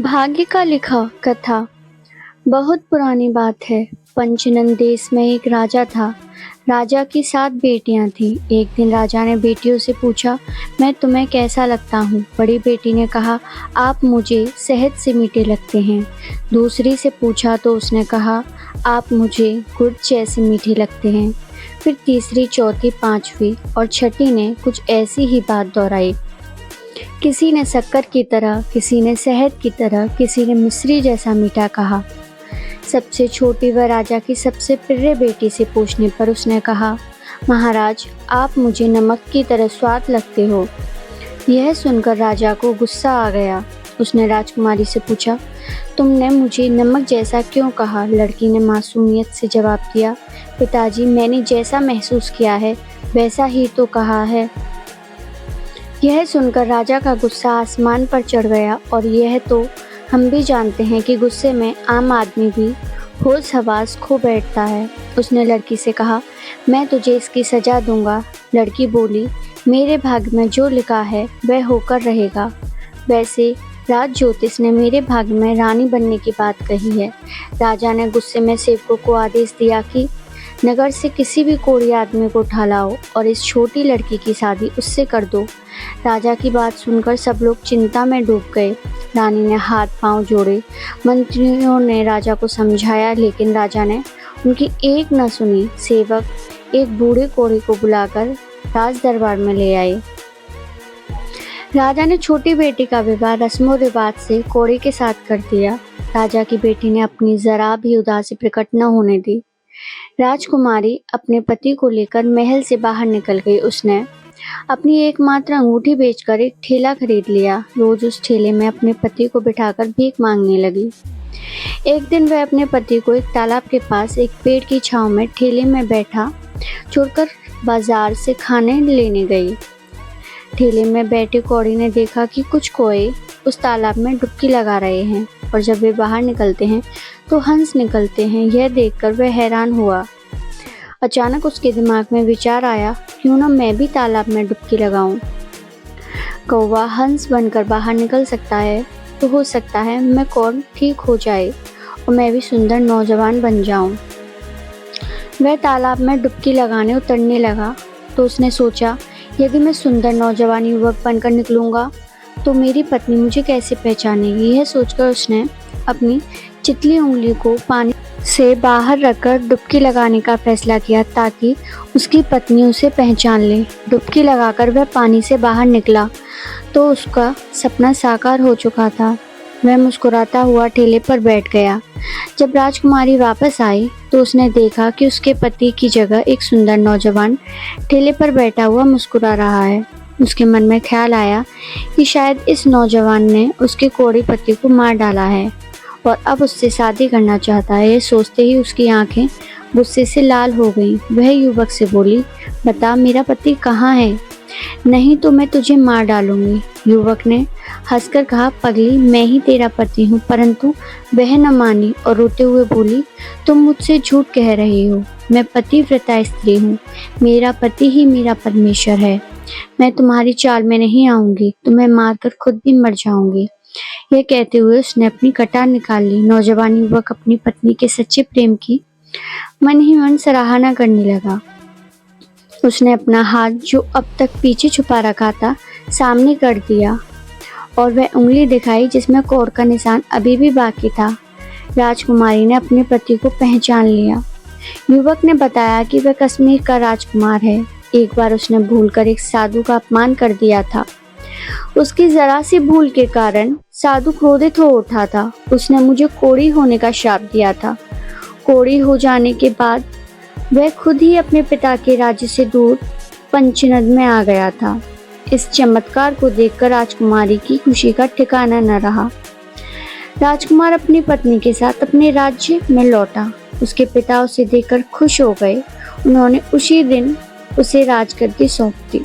भाग्य का लिखा कथा। बहुत पुरानी बात है। पंचनंद देश में एक राजा था। राजा की 7 बेटियां थीं। एक दिन राजा ने बेटियों से पूछा, मैं तुम्हें कैसा लगता हूँ? बड़ी बेटी ने कहा, आप मुझे शहद से मीठे लगते हैं। दूसरी से पूछा तो उसने कहा, आप मुझे गुड़ जैसे मीठे लगते हैं। फिर तीसरी, चौथी, पांचवी और छठी ने कुछ ऐसी ही बात दोहराई। किसी ने शक्कर की तरह, किसी ने शहद की तरह, किसी ने मिश्री जैसा मीठा कहा। सबसे छोटी व राजा की सबसे प्रिय बेटी से पूछने पर उसने कहा, महाराज, आप मुझे नमक की तरह स्वाद लगते हो। यह सुनकर राजा को गुस्सा आ गया। उसने राजकुमारी से पूछा, तुमने मुझे नमक जैसा क्यों कहा? लड़की ने मासूमियत से जवाब दिया, पिताजी, मैंने जैसा महसूस किया है वैसा ही तो कहा है। यह सुनकर राजा का गुस्सा आसमान पर चढ़ गया। और यह तो हम भी जानते हैं कि गुस्से में आम आदमी भी होश हवास खो बैठता है। उसने लड़की से कहा, मैं तुझे इसकी सज़ा दूंगा। लड़की बोली, मेरे भाग्य में जो लिखा है वह होकर रहेगा। वैसे राज ज्योतिष ने मेरे भाग्य में रानी बनने की बात कही है। राजा ने गुस्से में सेवकों को आदेश दिया कि नगर से किसी भी कोढ़ी आदमी को उठा लाओ और इस छोटी लड़की की शादी उससे कर दो। राजा की बात सुनकर सब लोग चिंता में डूब गए। रानी ने हाथ पांव जोड़े। मंत्रियों ने राजा को समझाया, लेकिन राजा ने उनकी एक न सुनी। सेवक एक बूढ़े कोढ़ी को बुलाकर राज दरबार में ले आए। राजा ने छोटी बेटी का विवाह रस्मों रिवाज से कोढ़ी के साथ कर दिया। राजा की बेटी ने अपनी जरा भी उदासी प्रकट न होने दी। राजकुमारी अपने पति को लेकर महल से बाहर निकल गई। उसने अपनी एकमात्र अंगूठी बेचकर एक ठेला खरीद लिया। रोज उस ठेले में अपने पति को बिठाकर भीख मांगने लगी। एक दिन वह अपने पति को एक तालाब के पास एक पेड़ की छांव में ठेले में बैठा छोड़कर बाजार से खाने लेने गई। ठेले में बैठे कौड़ी ने देखा कि कुछ कोए उस तालाब में डुबकी लगा रहे हैं और जब वे बाहर निकलते हैं तो हंस निकलते हैं। यह देखकर वह हैरान हुआ। अचानक उसके दिमाग में विचार आया, क्यों न मैं भी तालाब में डुबकी लगाऊं। कौवा हंस बनकर बाहर निकल सकता है तो हो सकता है मैं कौन ठीक हो जाए और मैं भी सुंदर नौजवान बन जाऊं। वह तालाब में डुबकी लगाने उतरने लगा तो उसने सोचा, यदि मैं सुंदर नौजवान युवक बनकर निकलूंगा तो मेरी पत्नी मुझे कैसे पहचानेगी। यह सोचकर उसने अपनी चितली उंगली को पानी से बाहर रखकर डुबकी लगाने का फैसला किया ताकि उसकी पत्नी उसे पहचान ले। डुबकी लगाकर वह पानी से बाहर निकला तो उसका सपना साकार हो चुका था। वह मुस्कुराता हुआ ठेले पर बैठ गया। जब राजकुमारी वापस आई तो उसने देखा कि उसके पति की जगह एक सुंदर नौजवान ठेले पर बैठा हुआ मुस्कुरा रहा है। उसके मन में ख्याल आया कि शायद इस नौजवान ने उसके कोढ़ी पति को मार डाला है और अब उससे शादी करना चाहता है। ये सोचते ही उसकी आंखें गुस्से से लाल हो गईं। वह युवक से बोली, बता, मेरा पति कहाँ है? नहीं तो मैं तुझे मार डालूंगी। युवक ने हंसकर कहा, पगली, मैं ही तेरा पति हूँ। परंतु वह न मानी और रोते हुए बोली, तुम मुझसे झूठ कह रही हो। मैं पतिव्रता स्त्री हूँ। मेरा पति ही मेरा परमेश्वर है। मैं तुम्हारी चाल में नहीं आऊंगी। तुम्हें मारकर खुद भी मर जाऊंगी। यह कहते हुए उसने अपनी कटार निकाल ली। नौजवान युवक अपनी पत्नी के सच्चे प्रेम की मन ही मन सराहना करने लगा। उसने अपना हाथ, जो अब तक पीछे छुपा रखा था, सामने कर दिया और वह उंगली दिखाई जिसमें कोढ़ का निशान अभी भी बाकी था। राजकुमारी ने अपने पति को पहचान लिया। युवक ने बताया कि वह कश्मीर का राजकुमार है। एक बार उसने भूलकर एक साधु का अपमान कर दिया था। उसकी जरा सी भूल के कारण साधु क्रोधित हो उठा था। उसने मुझे कोढ़ी होने का श्राप दिया था। कोढ़ी हो जाने के बाद वह खुद ही अपने पिता के राज्य से दूर पंचनद में आ गया था। इस चमत्कार को देखकर राजकुमारी की खुशी का ठिकाना न रहा। राजकुमार अपनी पत्नी के साथ अपने राज्य में लौटा। उसके पिता उसे देखकर खुश हो गए। उन्होंने उसी दिन उसे राजगद्दी सौंप दी।